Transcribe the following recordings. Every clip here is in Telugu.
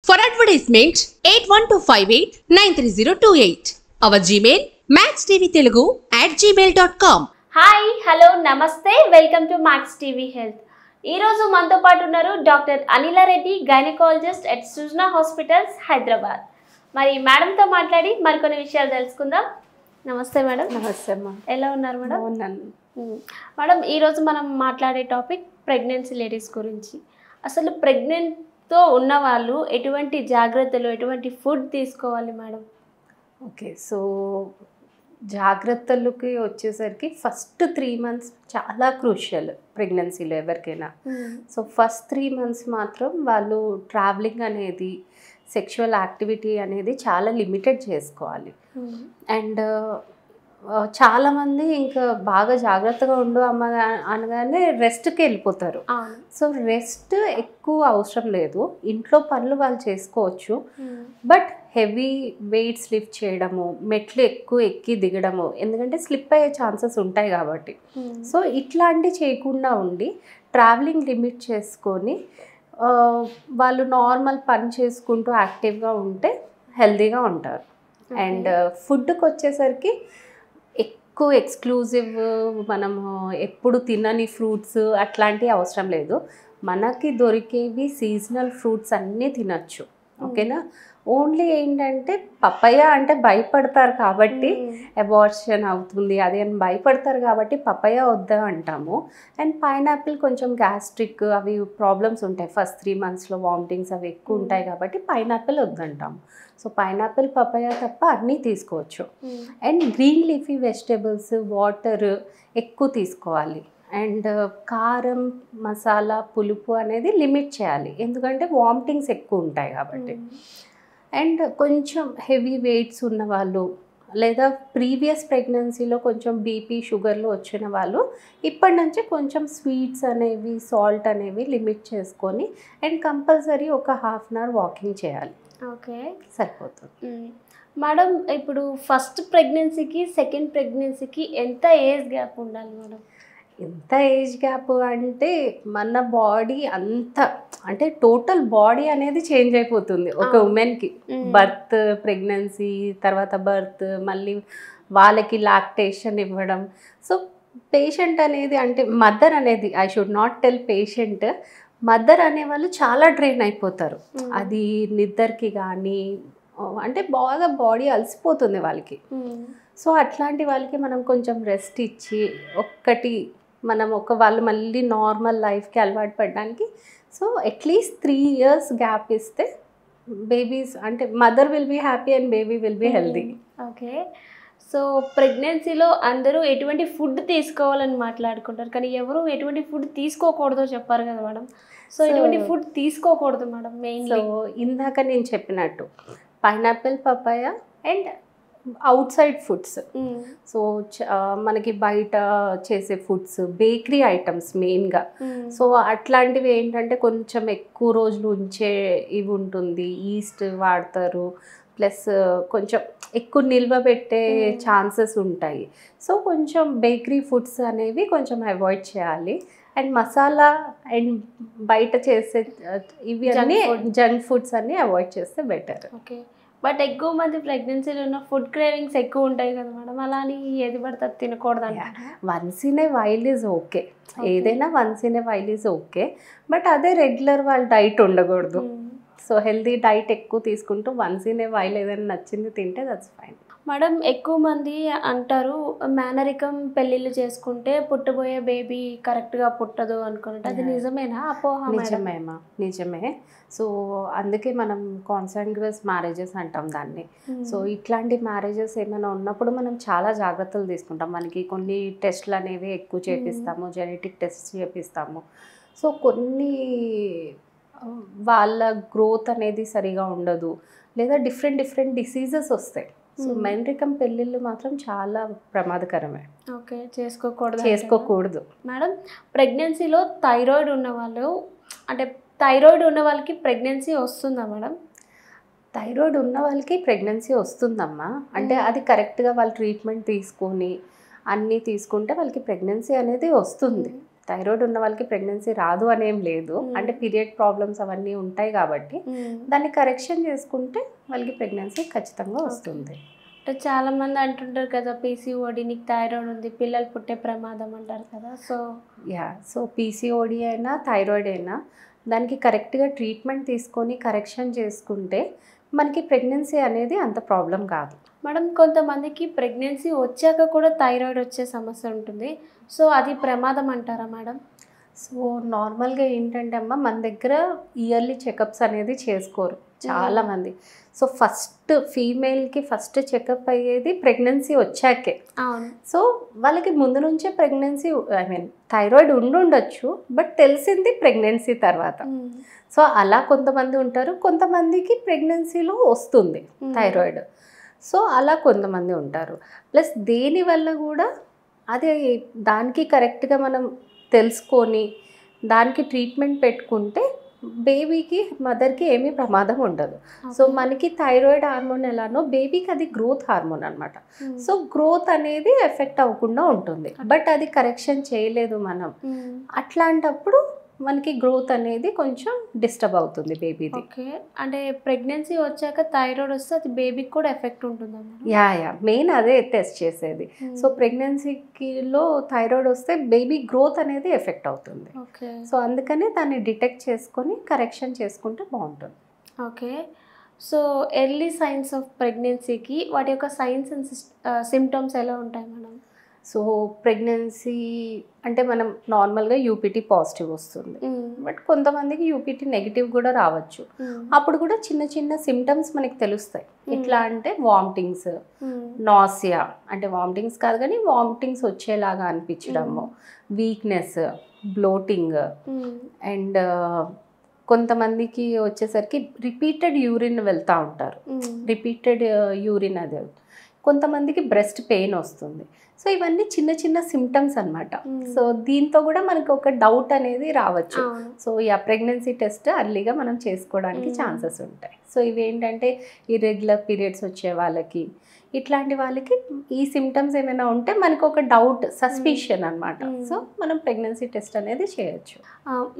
For advertisement, 8125893028. Our Gmail, maxtvtelugu@gmail.com. Hi hello నమస్తే welcome to Max TV health. ఈరోజు మనతో పాటు ఉన్నారు doctor Anila Reddy, gynaecologist at Srujana hospitals Hyderabad. మరి మేడంతో మాట్లాడి మరికొన్ని విషయాలు తెలుసుకుందాం. నమస్తే మేడం. నమస్తే అమ్మా. ఎలా ఉన్నారు మేడం? ఉన్నాను మేడం, ఈరోజు మనం మాట్లాడే టాపిక్ ప్రెగ్నెన్సీ లేడీస్ గురించి. అసలు ప్రెగ్నెంట్తో ఉన్న వాళ్ళు ఎటువంటి జాగ్రత్తలు, ఎటువంటి ఫుడ్ తీసుకోవాలి మేడం? ఓకే, సో జాగ్రత్తలకి వచ్చేసరికి ఫస్ట్ 3 months చాలా క్రూషియల్ ప్రెగ్నెన్సీలో ఎవరికైనా. సో ఫస్ట్ 3 months మాత్రం వాళ్ళు ట్రావెలింగ్ అనేది, సెక్షువల్ యాక్టివిటీ అనేది చాలా లిమిటెడ్ చేసుకోవాలి. అండ్ చాలామంది ఇంకా బాగా జాగ్రత్తగా ఉండు అమ్మ అనగానే రెస్ట్కి వెళ్ళిపోతారు. సో రెస్ట్ ఎక్కువ అవసరం లేదు, ఇంట్లో పనులు వాళ్ళు చేసుకోవచ్చు. బట్ హెవీ వెయిట్స్ లిఫ్ట్ చేయడము, మెట్లు ఎక్కువ ఎక్కి దిగడము, ఎందుకంటే స్లిప్ అయ్యే ఛాన్సెస్ ఉంటాయి కాబట్టి. సో ఇట్లాంటివి చేయకుండా ఉండి ట్రావెలింగ్ లిమిట్ చేసుకొని వాళ్ళు నార్మల్ పని చేసుకుంటూ యాక్టివ్గా ఉంటే హెల్తీగా ఉంటారు. అండ్ ఫుడ్కి వచ్చేసరికి ఎక్కువ ఎక్స్క్లూజివ్ మనము ఎప్పుడు తినని ఫ్రూట్స్ అట్లాంటివి అవసరం లేదు. మనకి దొరికేవి సీజనల్ ఫ్రూట్స్ అన్నీ తినచ్చు. ఓకేనా? ఓన్లీ ఏంటంటే పప్పయ్య అంటే భయపడతారు కాబట్టి అబార్షన్ అవుతుంది అది అని భయపడతారు కాబట్టి పప్పయ్య వద్దా అంటాము. అండ్ పైనాపిల్ కొంచెం గ్యాస్ట్రిక్ అవి ప్రాబ్లమ్స్ ఉంటాయి, ఫస్ట్ 3 monthsలో వామిటింగ్స్ అవి ఎక్కువ ఉంటాయి కాబట్టి పైనాపిల్ వద్దంటాము. సో పైనాపిల్, పప్పయ్య తప్ప అన్నీ తీసుకోవచ్చు. And green leafy vegetables, water ఎక్కువ తీసుకోవాలి. అండ్ కారం, మసాలా, పులుపు అనేది లిమిట్ చేయాలి, ఎందుకంటే వామిటింగ్స్ ఎక్కువ ఉంటాయి కాబట్టి. అండ్ కొంచెం హెవీ వెయిట్స్ ఉన్న వాళ్ళు లేదా ప్రీవియస్ ప్రెగ్నెన్సీలో కొంచెం బీపీ, షుగర్లు వచ్చిన వాళ్ళు ఇప్పటి నుంచి కొంచెం స్వీట్స్ అనేవి, సాల్ట్ అనేవి లిమిట్ చేసుకొని అండ్ కంపల్సరీ ఒక 1/2 hour వాకింగ్ చేయాలి. ఓకే, సరిపోతుంది. మేడం, ఇప్పుడు ఫస్ట్ ప్రెగ్నెన్సీకి సెకండ్ ప్రెగ్నెన్సీకి ఎంత ఏజ్ గ్యాప్ ఉండాలి మేడం? ఎంత ఏజ్ గ్యాప్ అంటే మన బాడీ అంత, అంటే టోటల్ బాడీ అనేది చేంజ్ అయిపోతుంది ఒక ఉమెన్కి. బర్త్, ప్రెగ్నెన్సీ, తర్వాత బర్త్, మళ్ళీ వాళ్ళకి లాక్టేషన్ ఇవ్వడం. సో పేషెంట్ అనేది, అంటే మదర్ అనేది, I should not tell patient, mother అనేవాళ్ళు చాలా డ్రైన్ అయిపోతారు. అది నిద్రకి కానీ, అంటే బాగా బాడీ అలసిపోతుంది వాళ్ళకి. సో అట్లాంటి వాళ్ళకి మనం కొంచెం రెస్ట్ ఇచ్చి వాళ్ళు మళ్ళీ నార్మల్ లైఫ్కి అలవాటు పడడానికి సో అట్లీస్ట్ 3 years గ్యాప్ ఇస్తే బేబీస్, అంటే mother will be happy and baby will be healthy. Okay, so ప్రెగ్నెన్సీలో అందరూ ఎటువంటి ఫుడ్ తీసుకోవాలని మాట్లాడుకుంటారు, కానీ ఎవరు ఎటువంటి ఫుడ్ తీసుకోకూడదో చెప్పారు కదా మేడం. సో ఎటువంటి ఫుడ్ తీసుకోకూడదు మేడం మెయిన్లీ? సో ఇందాక నేను చెప్పినట్టు pineapple, papaya and outside foods. So మనకి బయట చేసే ఫుడ్స్, బేకరీ ఐటమ్స్ మెయిన్గా. సో అట్లాంటివి ఏంటంటే కొంచెం ఎక్కువ రోజులు ఉంచే ఇవి ఉంటుంది, ఈస్ట్ వాడతారు, ప్లస్ కొంచెం ఎక్కువ నిల్వ పెట్టే ఛాన్సెస్ ఉంటాయి. సో కొంచెం బేకరీ ఫుడ్స్ అనేవి కొంచెం అవాయిడ్ చేయాలి. అండ్ మసాలా అండ్ బయట చేసే ఇవి అన్నీ జంక్ ఫుడ్స్ అన్నీ అవాయిడ్ చేస్తే బెటర్. ఓకే, బట్ ఎక్కువ మంది ప్రెగ్నెన్సీలో ఉన్న ఫుడ్ క్రేవింగ్స్ ఎక్కువ ఉంటాయి కదా మేడం, అలా అని ఏది పడితే తినకూడదు అంట. Once in a while is okay, ఏదైనా once in a while is okay, but అదే రెగ్యులర్ వాళ్ళ డైట్ ఉండకూడదు. సో హెల్దీ డైట్ ఎక్కువ తీసుకుంటూ వన్స్ ఇన్ ఏ వైల్ ఏదైనా నచ్చింది తింటే దట్స్ ఫైన్. మేడం, ఎక్కువ మంది అంటారు మేనరికం పెళ్ళిళ్ళు చేసుకుంటే పుట్టబోయే బేబీ కరెక్ట్గా పుట్టదు అనుకుంటే, అది నిజమేనా? అపోహ? నిజమేమా, నిజమే. సో అందుకే మనం కాన్సాంగ్యుయస్ మ్యారేజెస్ అంటాం దాన్ని. సో ఇట్లాంటి మ్యారేజెస్ ఏమైనా ఉన్నప్పుడు మనం చాలా జాగ్రత్తలు తీసుకుంటాం. మనకి కొన్ని టెస్ట్లు అనేవి ఎక్కువ చేపిస్తాము, జెనెటిక్ టెస్ట్ చేపిస్తాము. సో కొన్ని వాళ్ళ గ్రోత్ అనేది సరిగా ఉండదు, లేదా డిఫరెంట్ డిసీజెస్ వస్తాయి. సో మెనరికం పెళ్ళిళ్ళు మాత్రం చాలా ప్రమాదకరమే. ఓకే, చేసుకోకూడదు. మేడం, ప్రెగ్నెన్సీలో థైరాయిడ్ ఉన్న వాళ్ళకి ప్రెగ్నెన్సీ వస్తుందా మేడం? థైరాయిడ్ ఉన్న వాళ్ళకి ప్రెగ్నెన్సీ వస్తుందమ్మా. అంటే అది కరెక్ట్గా వాళ్ళు ట్రీట్మెంట్ తీసుకొని అన్నీ తీసుకుంటే వాళ్ళకి ప్రెగ్నెన్సీ అనేది వస్తుంది. థైరాయిడ్ ఉన్న వాళ్ళకి ప్రెగ్నెన్సీ రాదు అనేం లేదు, అంటే పీరియడ్ ప్రాబ్లమ్స్ అవన్నీ ఉంటాయి కాబట్టి దాన్ని కరెక్షన్ చేసుకుంటే వాళ్ళకి ప్రెగ్నెన్సీ ఖచ్చితంగా వస్తుంది. అంటే చాలా మంది అంటుంటారు కదా పీసీఓడి నీకు థైరాయిడ్ ఉంది పిల్లలు పుట్టే ప్రమాదం అంటారు కదా. సో పీసీఓడి అయినా థైరాయిడ్ అయినా దానికి కరెక్ట్గా ట్రీట్మెంట్ తీసుకొని కరెక్షన్ చేసుకుంటే మనకి ప్రెగ్నెన్సీ అనేది అంత ప్రాబ్లం కాదు. మేడం కొంతమందికి ప్రెగ్నెన్సీ వచ్చాక కూడా థైరాయిడ్ వచ్చే సమస్య ఉంటుంది, సో అది ప్రమాదం అంటారా మేడం? సో నార్మల్గా ఏంటంటే అమ్మ మన దగ్గర ఇయర్లీ చెకప్స్ అనేది చేసుకోరు చాలామంది. సో ఫస్ట్ ఫీమేల్కి ఫస్ట్ చెకప్ అయ్యేది ప్రెగ్నెన్సీ వచ్చాకే. సో వాళ్ళకి ముందు నుంచే ప్రెగ్నెన్సీ థైరాయిడ్ ఉండొచ్చు, బట్ తెలిసింది ప్రెగ్నెన్సీ తర్వాత. సో అలా కొంతమంది ఉంటారు, కొంతమందికి ప్రెగ్నెన్సీలో వస్తుంది థైరాయిడ్. సో అలా కొంతమంది ఉంటారు. ప్లస్ దేనివల్ల కూడా అదే దానికి కరెక్ట్గా మనం తెలుసుకొని దానికి ట్రీట్మెంట్ పెట్టుకుంటే బేబీకి మదర్కి ఏమీ ప్రమాదం ఉండదు. సో మనకి థైరాయిడ్ హార్మోన్ ఎలానో బేబీకి అది గ్రోత్ హార్మోన్ అనమాట. సో గ్రోత్ అనేది ఎఫెక్ట్ అవ్వకుండా ఉంటుంది, బట్ అది కరెక్షన్ చేయలేదు మనం, అట్లాంటప్పుడు మనకి గ్రోత్ అనేది కొంచెం డిస్టర్బ్ అవుతుంది బేబీది. ఓకే, అంటే ప్రెగ్నెన్సీ వచ్చాక థైరాయిడ్ వస్తే అది బేబీకి కూడా ఎఫెక్ట్ ఉంటుందా? యా మెయిన్ అదే టెస్ట్ చేసేది. సో ప్రెగ్నెన్సీలో థైరాయిడ్ వస్తే బేబీ గ్రోత్ అనేది ఎఫెక్ట్ అవుతుంది. సో అందుకనే దాన్ని డిటెక్ట్ చేసుకొని కరెక్షన్ చేసుకుంటే బాగుంటుంది. Okay, so early signs of ప్రెగ్నెన్సీకి వాటి యొక్క సైన్స్ అండ్ సిమ్టమ్స్ ఎలా ఉంటాయి మేడం? సో ప్రెగ్నెన్సీ అంటే మనం నార్మల్గా యూపీటీ పాజిటివ్ వస్తుంది, బట్ కొంతమందికి యూపీటీ నెగిటివ్ కూడా రావచ్చు. అప్పుడు కూడా చిన్న చిన్న సిమ్టమ్స్ మనకి తెలుస్తాయి. ఎట్లా అంటే వామిటింగ్స్, నాసియా, అంటే వామిటింగ్స్ కాదు కానీ వామిటింగ్స్ వచ్చేలాగా అనిపించడము, వీక్నెస్, బ్లోటింగ్, అండ్ కొంతమందికి వచ్చేసరికి రిపీటెడ్ యూరిన్ వెళ్తూ ఉంటారు, రిపీటెడ్ యూరిన్ అది. కొంతమందికి బ్రెస్ట్ పెయిన్ వస్తుంది. సో ఇవన్నీ చిన్న చిన్న సిమ్టమ్స్ అనమాట. సో దీంతో కూడా మనకు ఒక డౌట్ అనేది రావచ్చు. సో ప్రెగ్నెన్సీ టెస్ట్ అర్లీగా మనం చేసుకోవడానికి ఛాన్సెస్ ఉంటాయి. సో ఇవేంటంటే ఇర్రెగ్యులర్ పీరియడ్స్ వచ్చే వాళ్ళకి, ఇట్లాంటి వాళ్ళకి ఈ సిమ్టమ్స్ ఏమైనా ఉంటే మనకు ఒక డౌట్, సస్పిషన్ అనమాట. సో మనం ప్రెగ్నెన్సీ టెస్ట్ అనేది చేయొచ్చు.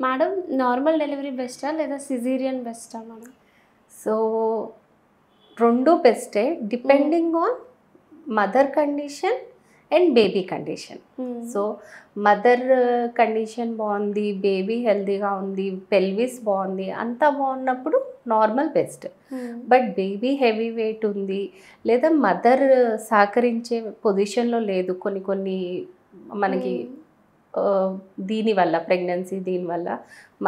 మేడం నార్మల్ డెలివరీ బెస్టా లేదా సిజేరియన్ బెస్టా మేడం? సో రెండు బెస్టే, depending on mother condition and baby condition. So mother condition బాగుంది, బేబీ హెల్తీగా ఉంది, పెల్విస్ బాగుంది, అంతా బాగున్నప్పుడు normal best. But baby heavy weight ఉంది లేదా మదర్ సహకరించే పొజిషన్లో లేదు, కొన్ని మనకి దీనివల్ల ప్రెగ్నెన్సీ దీనివల్ల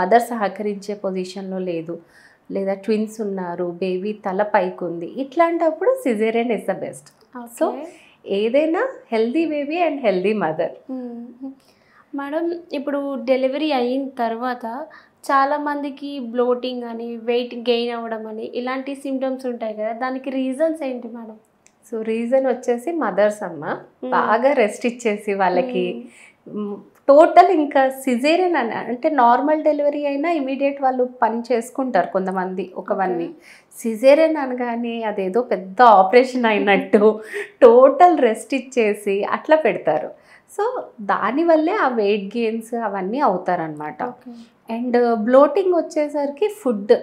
మదర్ సహకరించే పొజిషన్లో లేదు, లేదా ట్విన్స్ ఉన్నారు, బేబీ తల పైకి ఉంది, ఇట్లాంటప్పుడు caesarean is the best. So ఏదైనా healthy baby and healthy mother. Madam ఇప్పుడు డెలివరీ అయిన తర్వాత చాలామందికి బ్లోటింగ్ అని, వెయిట్ గెయిన్ అవ్వడం అని ఇలాంటి సిమ్టమ్స్ ఉంటాయి కదా, దానికి రీజన్స్ ఏంటి మేడం? సో రీజన్ వచ్చేసి మదర్స్ అమ్మ బాగా రెస్ట్ ఇచ్చేసి వాళ్ళకి టోటల్ ఇంకా సిజేరియన్ అని అంటే నార్మల్ డెలివరీ అయినా ఇమీడియట్ వాళ్ళు పని చేసుకుంటారు కొంతమంది ఒక 1 వీక్. సిజేరియన్ అనగానే అదేదో పెద్ద ఆపరేషన్ అయినట్టు టోటల్ రెస్ట్ ఇచ్చేసి అట్లా పెడతారు. సో దానివల్లే ఆ వెయిట్ గెయిన్స్ అవన్నీ అవుతారనమాట. అండ్ బ్లోటింగ్ వచ్చేసరికి ఫుడ్.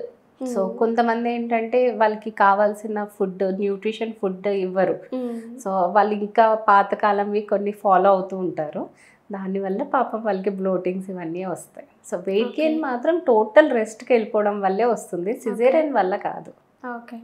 సో కొంతమంది ఏంటంటే వాళ్ళకి కావాల్సిన ఫుడ్, న్యూట్రిషన్ ఫుడ్ ఇవ్వరు. సో వాళ్ళు ఇంకా పాతకాలంవి కొన్ని ఫాలో అవుతూ ఉంటారు, దానివల్ల పాపం వాళ్ళకి బ్లోటింగ్స్ ఇవన్నీ వస్తాయి. సో వెయిట్ గెయిన్ మాత్రం టోటల్ రెస్ట్కి వెళ్ళిపోవడం వల్లే వస్తుంది, సిజేరియన్ వల్ల కాదు. ఓకే.